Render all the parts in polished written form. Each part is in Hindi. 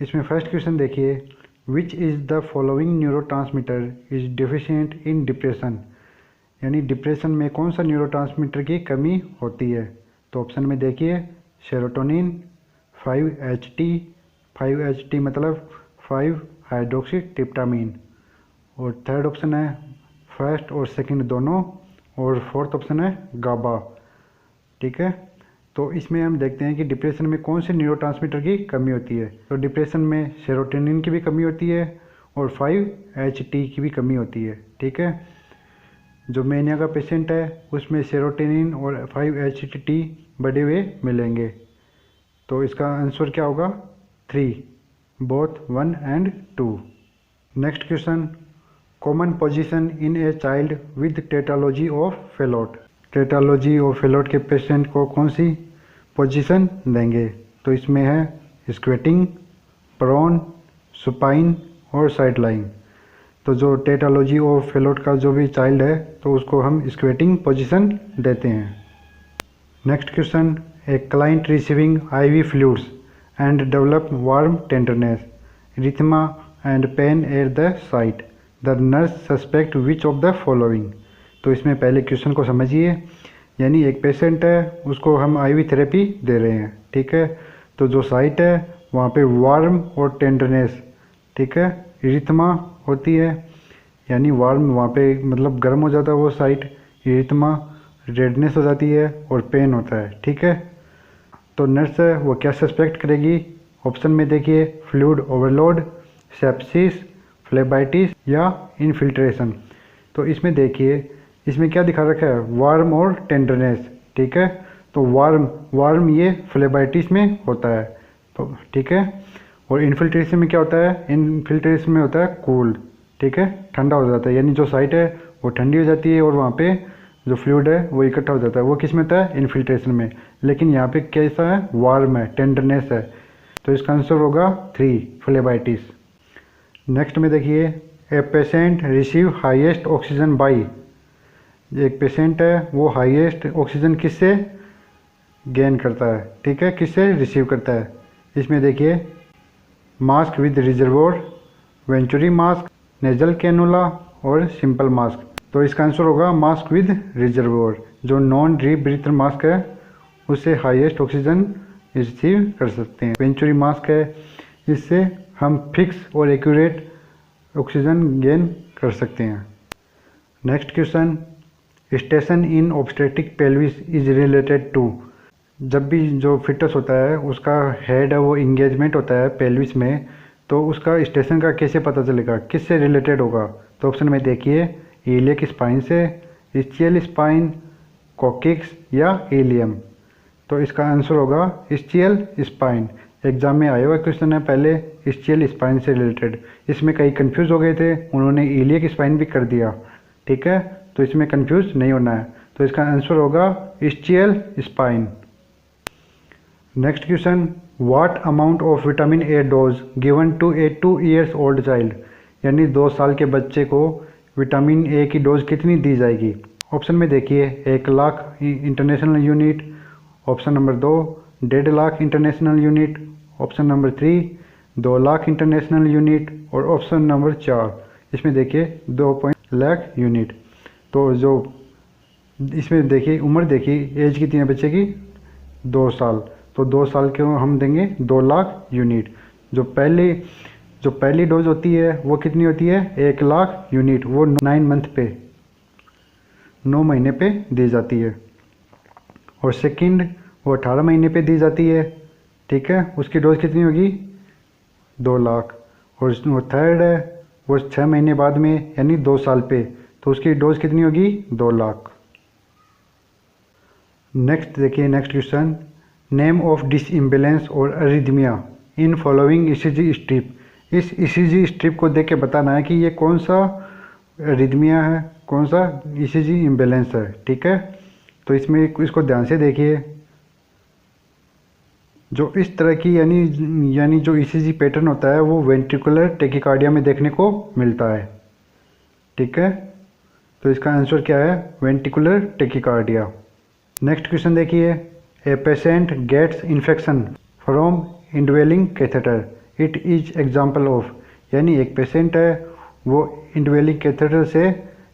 इसमें फर्स्ट क्वेश्चन देखिए, which is the following neurotransmitter is deficient in depression, यानी डिप्रेशन में कौन सा न्यूरोट्रांसमीटर की कमी होती है। तो ऑप्शन में देखिए सेरोटोनिन, 5-HT, 5-HT मतलब 5 हाइड्रोक्सी ट्रिप्टामिन, और थर्ड ऑप्शन है फर्स्ट और सेकंड दोनों, और फोर्थ ऑप्शन है गाबा। ठीक है, तो इसमें हम देखते हैं कि डिप्रेशन में कौन से न्यूरोट्रांसमीटर की कमी होती है। तो डिप्रेशन में सेरोटोनिन की भी कमी होती है और 5-HT की भी कमी होती है। ठीक है, जो मेनिया का पेशेंट है उसमें सेरोटोनिन और 5-HT बढ़े हुए मिलेंगे। तो इसका आंसर क्या होगा 3, both 1 and 2। Next question, common position in a child with tetralogy of Fallot, tetralogy of Fallot के पेशेंट को कौन सी पोजीशन देंगे। तो इसमें है स्क्वेटिंग, प्रोन, सुपाइन और साइड लाइन। तो जो टेट्रालॉजी ऑफ फेलोट का जो भी चाइल्ड है तो उसको हम स्क्वेटिंग पोजीशन देते हैं। Next question, a client receiving IV fluids and develop warm tenderness, erythema and pain at the site, the nurse suspect which of the following. तो इसमें पहले क्वेश्चन को समझिए, यानी एक पेशेंट है उसको हम IV थेरेपी दे रहे हैं। ठीक है, तो जो साइट है वहाँ पे वार्म और टेंडरनेस, ठीक है, रिथमा होती है, यानी वार्म वहाँ पे मतलब गर्म हो जाता है वो साइट, रिथमा रेडनेस हो जाती है और पेन होता है। ठीक है, तो नर्स है वो क्या सस्पेक्ट करेगी। ऑप्शन में देखिए फ्लूइड ओवरलोड, सेप्सिस, फ्लेबाइटिस या इनफिल्ट्रेशन। तो इसमें देखिए इसमें क्या दिखा रखा है, वार्म और टेंडरनेस। ठीक है, तो वार्म ये फ्लेबाइटिस में होता है। तो ठीक है, और इनफिल्ट्रेशन में क्या होता है, इनफिल्ट्रेशन में होता है कूल। ठीक है, ठंडा हो जाता है, यानी जो साइट है वो ठंडी हो जाती है और वहाँ पे जो फ्लूइड है वो इकट्ठा हो जाता है। वो किस में होता है, इनफिल्ट्रेशन में। लेकिन यहाँ पे कैसा है, वार्म है, टेंडरनेस है। तो इसका आंसर होगा 3, फ्लेबाइटिस। नेक्स्ट में देखिए, a patient receive highest oxygen by, एक पेशेंट है वो हाईएस्ट ऑक्सीजन किससे गेन करता है। ठीक है, किससे रिसीव करता है। इसमें देखिए mask with reservoir, venturi mask, nasal cannula और सिंपल मास्क। तो इसका आंसर होगा मास्क विद रिजर्वोयर। जो नॉन रीब्रीथर मास्क है उससे हाईएस्ट ऑक्सीजन रिसीव कर सकते हैं। वेंचुरी मास्क है, इससे हम फिक्स और एक्यूरेट ऑक्सीजन गेन कर सकते हैं। Next question, station in obstetric pelvis is related to, जब भी जो फिटस होता है उसका हेड है वो इंगेजमेंट होता है पेल्विस में, तो उसका स्टेशन का कैसे पता चलेगा, किससे रिलेटेड होगा। तो ऑप्शन में देखिए इलियक स्पाइन से, इस्चियल स्पाइन, कोकिक्स या इलियम। तो इसका आंसर होगा इस्चियल स्पाइन। एग्जाम में आया हुआ क्वेश्चन है पहले इस्चियल स्पाइन से रिलेटेड। इसमें कई कंफ्यूज हो गए थे, उन्होंने इलियक स्पाइन भी कर दिया। ठीक है, तो इसमें कंफ्यूज नहीं होना है। तो इसका आंसर होगा ischial spine. Next question, what amount of vitamin A dose given to a 2 years old child, यानी 2 साल के बच्चे को विटामिन ए की डोज कितनी दी जाएगी। ऑप्शन में देखिए 1 lakh international unit, option number 2 1.5 lakh international unit, option number 3 2 lakh international unit और ऑप्शन नंबर 4 इसमें देखिए 2 लाख यूनिट। तो जो इसमें देखिए उम्र देखिए एज कितनी है बच्चे की, 2 साल, तो 2 साल के हम देंगे 2 लाख यूनिट। जो पहली डोज होती है वो कितनी होती है, 1 लाख यूनिट, वो 9 मंथ पे 9 महीने पे दी जाती है। और सेकंड वो 18 महीने पे दी जाती है। ठीक है, उसकी डोज कितनी होगी, 2 लाख। और वो थर्ड है वो 6 महीने बाद में यानी 2 साल पे, तो उसकी डोज कितनी होगी, 2 लाख। नेक्स्ट देखिए नेक्स्ट क्वेश्चन, नेम ऑफ डिसइम्बेलेंस और arrhythmia in following ECG strip. इस ECG स्ट्रिप को देख के बताना है कि ये कौन सा अरिथमिया है, कौन सा ECG इम्बेलेंस है। ठीक है, तो इसमें इसको ध्यान से देखिए। जो इस तरह की यानी जो ECG पैटर्न होता है वो वेंट्रिकुलर टेकिकार्डिया में देखने को मिलता है। ठीक है, तो इसका आंसर क्या है, वेंट्रिकुलर टेकिकार्डिया। नेक्स्ट क्वेश्चन देखिए, a patient gets infection from indwelling catheter it is example of, यानी एक पेशेंट है वो इंडवेलिंग कैथेटर से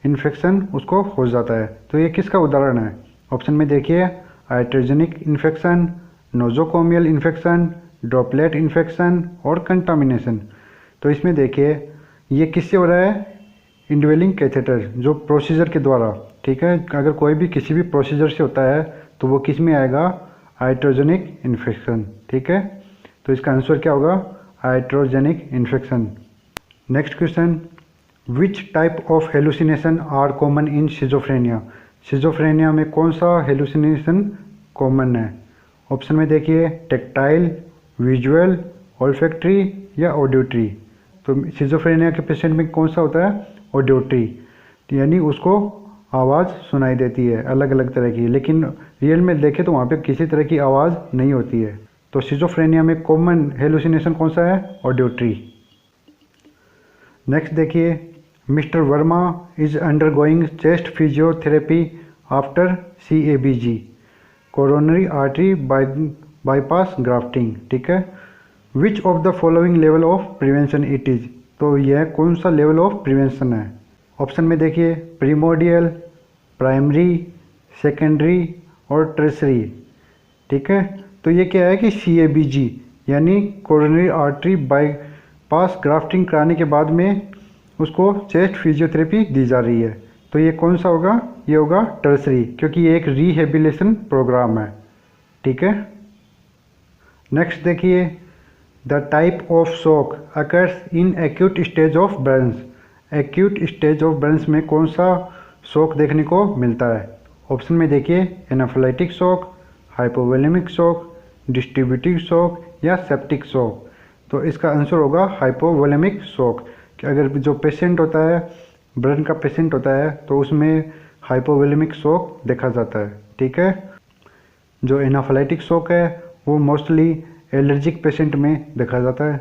इन्फेक्शन उसको हो जाता है, तो ये किसका उदाहरण है? ऑप्शन में देखिए iatrogenic infection, nosocomial infection, droplet infection और कंटामिनेशन। तो इसमें देखिए ये किससे हो रहा है? इंडवेलिंग कैथेटर जो प्रोसीजर के द्वारा, ठीक है, अगर कोई भी किसी भी प्रोसीजर से होता है तो वो किस में आएगा? आइट्रोजेनिक इन्फेक्शन, ठीक है। तो इसका आंसर क्या होगा? Iatrogenic infection. Next question, which type of hallucination are common in schizophrenia? Schizophrenia में कौन सा हेलुसिनेशन कॉमन है? ऑप्शन में देखिए टेक्टाइल, विजुअल, ऑल्फैक्टरी या ऑडियोटरी। तो शिजोफ्रेनिया के पेशेंट में कौन सा होता है? ऑडियोटरी, यानी उसको आवाज़ सुनाई देती है अलग अलग तरह की, लेकिन रियल में देखें तो वहाँ पे किसी तरह की आवाज़ नहीं होती है। तो शिजोफ्रेनिया में कॉमन हेलुसिनेशन कौन सा है? ऑडियोटरी। नेक्स्ट देखिए, mister Verma is undergoing chest physiotherapy after CABG, coronary artery bypass grafting, ठीक है। विच of the following level of prevention it is? तो यह कौन सा लेवल ऑफ प्रिवेंशन है? ऑप्शन में देखिए प्रीमोडियल, प्राइमरी, सेकेंडरी और टर्सरी, ठीक है। तो ये क्या है कि CABG यानी कोरोनरी आर्टरी बाईपास ग्राफ्टिंग कराने के बाद में उसको चेस्ट फिजियोथेरेपी दी जा रही है। तो ये कौन सा होगा? ये होगा टर्सरी, क्योंकि ये एक रिहेबिलिटेशन प्रोग्राम है, ठीक है। नेक्स्ट देखिए, the type of shock occurs in acute stage of Burns. Acute stage of Burns में कौन सा शॉक देखने को मिलता है? ऑप्शन में देखिए anaphylactic shock, hypovolemic shock, distributive shock या सेप्टिक शॉक। तो इसका आंसर होगा हाइपोवोलेमिक शॉक। कि अगर जो पेशेंट होता है, बर्न का पेशेंट होता है, तो उसमें हाइपोवोलेमिक शॉक देखा जाता है, ठीक है। जो एनाफिलाइटिक शॉक है वो मोस्टली एलर्जिक पेशेंट में देखा जाता है।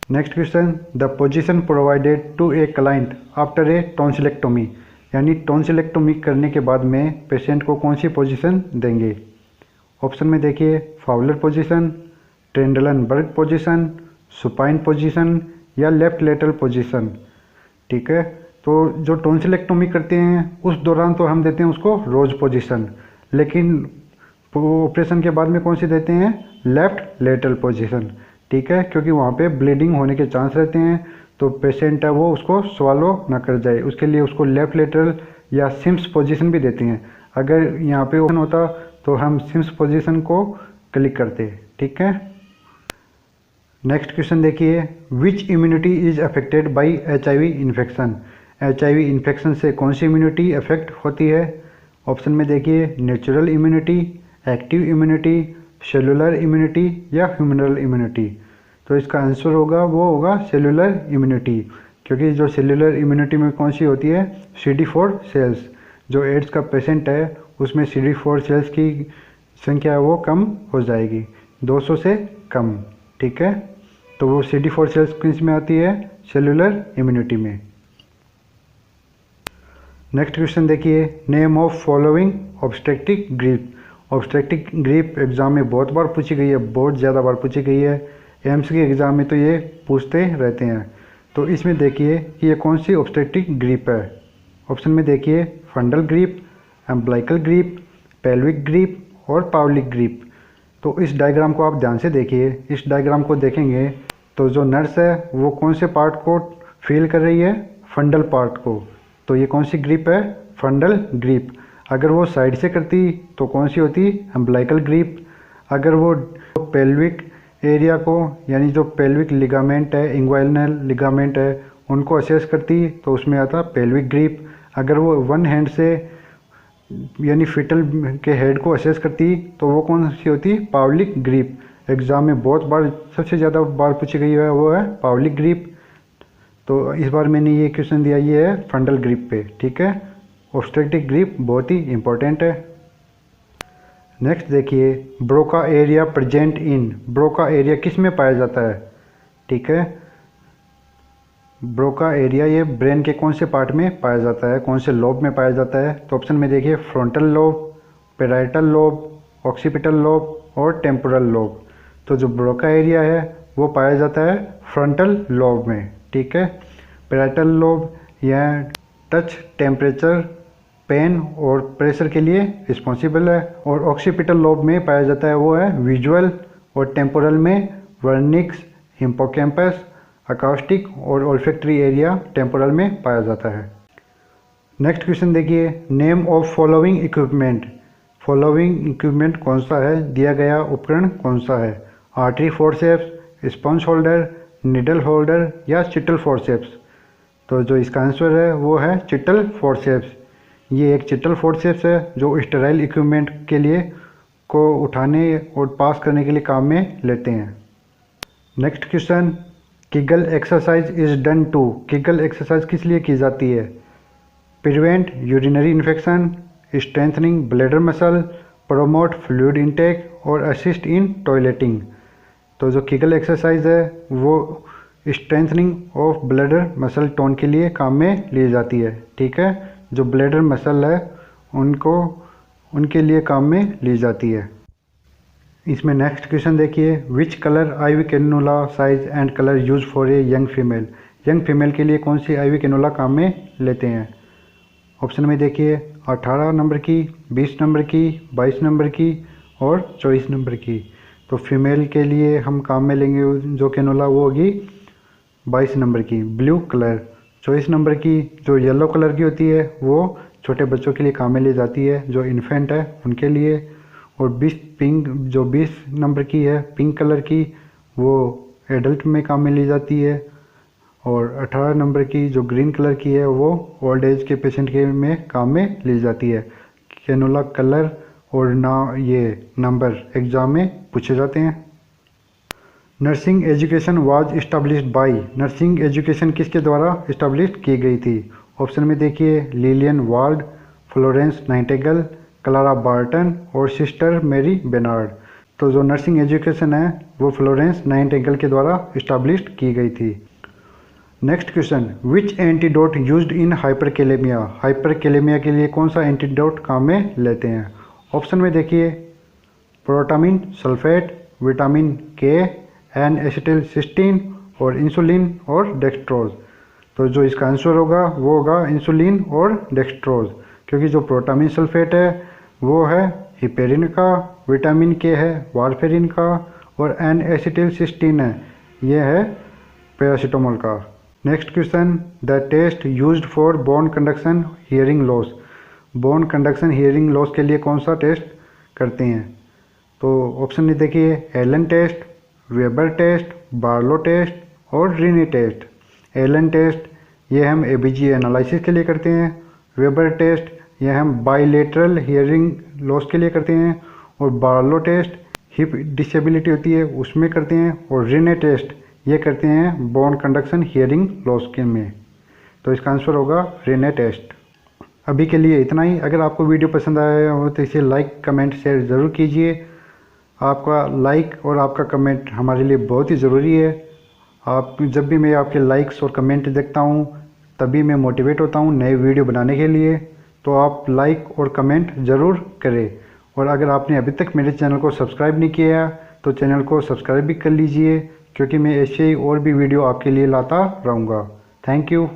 Next question, the position provided to a client after a tonsillectomy, यानी टॉन्सिलेक्टोमी करने के बाद में पेशेंट को कौन सी पोजीशन देंगे? ऑप्शन में देखिए Fowler position, Trendelenburg position, supine position या लेफ्ट लेटरल पोजीशन, ठीक है। तो जो टॉन्सिलेक्टोमी करते हैं उस दौरान तो हम देते हैं उसको रोज पोजीशन, लेकिन ऑपरेशन के बाद में कौन सी देते हैं? लेफ्ट लेटरल पोजीशन, ठीक है, क्योंकि वहाँ पे ब्लीडिंग होने के चांस रहते हैं, तो पेशेंट है वो उसको स्वालो ना कर जाए, उसके लिए उसको लेफ्ट लेटरल या सिम्स पोजीशन भी देते हैं। अगर यहाँ पे ऑप्शन होता तो हम सिम्स पोजीशन को क्लिक करते, ठीक है। नेक्स्ट क्वेश्चन देखिए, which immunity is affected by HIV infection? HIV infection से कौन सी इम्यूनिटी अफेक्ट होती है? ऑप्शन में देखिए natural immunity, active immunity, cellular immunity या ह्यूमरल इम्यूनिटी। तो इसका आंसर होगा वो होगा सेलुलर इम्यूनिटी, क्योंकि जो सेलुलर इम्यूनिटी में कौन सी होती है? CD4 sales. जो एड्स का पेशेंट है उसमें CD4 सेल्स की संख्या है वो कम हो जाएगी, 200 से कम, ठीक है। तो वो CD4 सेल्स किस में आती है? सेलुलर इम्यूनिटी में। नेक्स्ट क्वेश्चन देखिए, name of following obstructive grip. Obstructive grip exam में बहुत बार पूछी गई है, बहुत ज़्यादा बार पूछी गई है। एम्स के एग्ज़ाम में तो ये पूछते रहते हैं। तो इसमें देखिए कि ये कौन सी ऑब्स्ट्रक्टिव ग्रीप है। ऑप्शन में देखिए फंडल grip, umbilical grip, pelvic grip और पावलिक ग्रीप। तो इस डायग्राम को आप ध्यान से देखिए। इस डायग्राम को देखेंगे तो जो नर्स है वो कौन से पार्ट को फील कर रही है? फंडल पार्ट को। तो ये कौन सी ग्रिप है? फंडल ग्रिप। अगर वो साइड से करती तो कौन सी होती? Umbilical grip. अगर वो पेल्विक एरिया को, यानी जो पेल्विक लिगामेंट है, इंग्वाइनल लिगामेंट है, उनको असेस करती तो उसमें आता पेल्विक ग्रिप। अगर वो वन हैंड से यानी फिटल के हेड को असेस करती तो वो कौन सी होती? पावलिक ग्रिप। एग्जाम में बहुत बार, सबसे ज़्यादा बार पूछी गई है वो है पावलिक ग्रिप। तो इस बार मैंने ये क्वेश्चन दिया, ये है फंडल ग्रिप पे, ठीक है। ऑब्स्ट्रक्टिव ग्रिप बहुत ही इंपॉर्टेंट है। नेक्स्ट देखिए, Broca area present in. Broca area किस में पाया जाता है? ठीक है, ब्रोका एरिया ये ब्रेन के कौन से पार्ट में पाया जाता है, कौन से लोब में पाया जाता है? तो ऑप्शन में देखिए frontal lobe, parietal lobe, occipital lobe और टेम्पोरल लोब। तो जो ब्रोका एरिया है वो पाया जाता है फ्रंटल लोब में, ठीक है। पैराइटल लोब यह टच, टेम्परेचर, पेन और प्रेशर के लिए रिस्पॉन्सिबल है। और ऑक्सीपिटल लोब में पाया जाता है वो है विजुअल, और टेम्पोरल में वर्निक्स, हिप्पोकैम्पस, अकाउस्टिक और ओल्फैक्टरी एरिया टेम्पोरल में पाया जाता है। नेक्स्ट क्वेश्चन देखिए, name of following equipment. Following equipment कौन सा है, दिया गया उपकरण कौन सा है? Artery forceps, sponge holder, needle holder या चिटल फोर्सेप्स। तो जो इसका आंसर है वो है चिटल फोर्सेप्स। ये एक चिटल फोर्सेप्स है जो स्टेराइल इक्विपमेंट के लिए को उठाने और पास करने के लिए काम में लेते हैं। Next question, Kegel exercise is done to. Kegel exercise किस लिए की जाती है? Prevent urinary infection, strengthening bladder muscle, promote fluid intake और असिस्ट इन टॉयलेटिंग। तो जो किगल एक्सरसाइज है वो strengthening of bladder muscle tone के लिए काम में ली जाती है, ठीक है। जो ब्लैडर मसल है उनके लिए काम में ली जाती है। इसमें नेक्स्ट क्वेश्चन देखिए, which colour IV cannula size and colour use for a young female. Young female के लिए कौन सी आईवी कैनुला काम में लेते हैं? ऑप्शन में देखिए 18 नंबर की, 20 नंबर की, 22 नंबर की और 24 नंबर की। तो फीमेल के लिए हम काम में लेंगे जो कैनुला वो होगी 22 नंबर की, ब्लू कलर। 24 नंबर की जो येलो कलर की होती है वो छोटे बच्चों के लिए काम में ली जाती है, जो इन्फेंट है उनके लिए। और 20 नंबर की है पिंक कलर की, वो एडल्ट में काम में ली जाती है। और 18 नंबर की जो ग्रीन कलर की है वो ओल्ड एज के पेशेंट के में काम में ली जाती है। कैनुला कलर और ये नंबर एग्जाम में पूछे जाते हैं। Nursing education was established bye. Nursing education किसके द्वारा इस्टेब्लिश की गई थी? ऑप्शन में देखिए Lillian ward, Florence Nightingale, Clara Barton और सिस्टर मेरी बेनार्ड। तो जो नर्सिंग एजुकेशन है वो फ्लोरेंस नाइटिंगेल के द्वारा इस्टेब्लिश की गई थी। Next question, which antidote used in hyperkalaemia. Hyperkalaemia के लिए कौन सा एंटीडोट काम में लेते हैं? ऑप्शन में देखिए प्रोटामिन सल्फेट, विटामिन के, एन एसिटिलसिस्टीन और इंसुलिन और डेक्सट्रोज। तो जो इसका आंसर होगा वो होगा इंसुलिन और डेक्सट्रोज, क्योंकि जो प्रोटामिन सल्फेट है वो है हिपेरिन का, विटामिन के है वारफेरिन का और एन एसिटिलसिस्टीन है ये है पैरासीटामोल का। Next question, the test used for bone conduction hearing loss. Bone conduction hearing loss के लिए कौन सा टेस्ट करते हैं? तो ऑप्शन में देखिए Allen test, Weber test, Barlow test और रीनी टेस्ट। एलन टेस्ट ये हम एबीजी एनालिसिस के लिए करते हैं, वेबर टेस्ट ये हम बाइलेटरल हियरिंग लॉस के लिए करते हैं और बार्लो टेस्ट हिप डिसेबिलिटी होती है उसमें करते हैं और रीने टेस्ट ये करते हैं बोन कंडक्शन हियरिंग लॉस के में। तो इसका आंसर होगा रीने टेस्ट। अभी के लिए इतना ही। अगर आपको वीडियो पसंद आया हो तो इसे लाइक, कमेंट, शेयर ज़रूर कीजिए। आपका लाइक और आपका कमेंट हमारे लिए बहुत ही ज़रूरी है। आप जब भी मैं आपके लाइक्स और कमेंट देखता हूँ तभी मैं मोटिवेट होता हूँ नए वीडियो बनाने के लिए। तो आप लाइक और कमेंट ज़रूर करें। और अगर आपने अभी तक मेरे चैनल को सब्सक्राइब नहीं किया तो चैनल को सब्सक्राइब भी कर लीजिए, क्योंकि मैं ऐसे ही और भी वीडियो आपके लिए लाता रहूँगा। Thank you.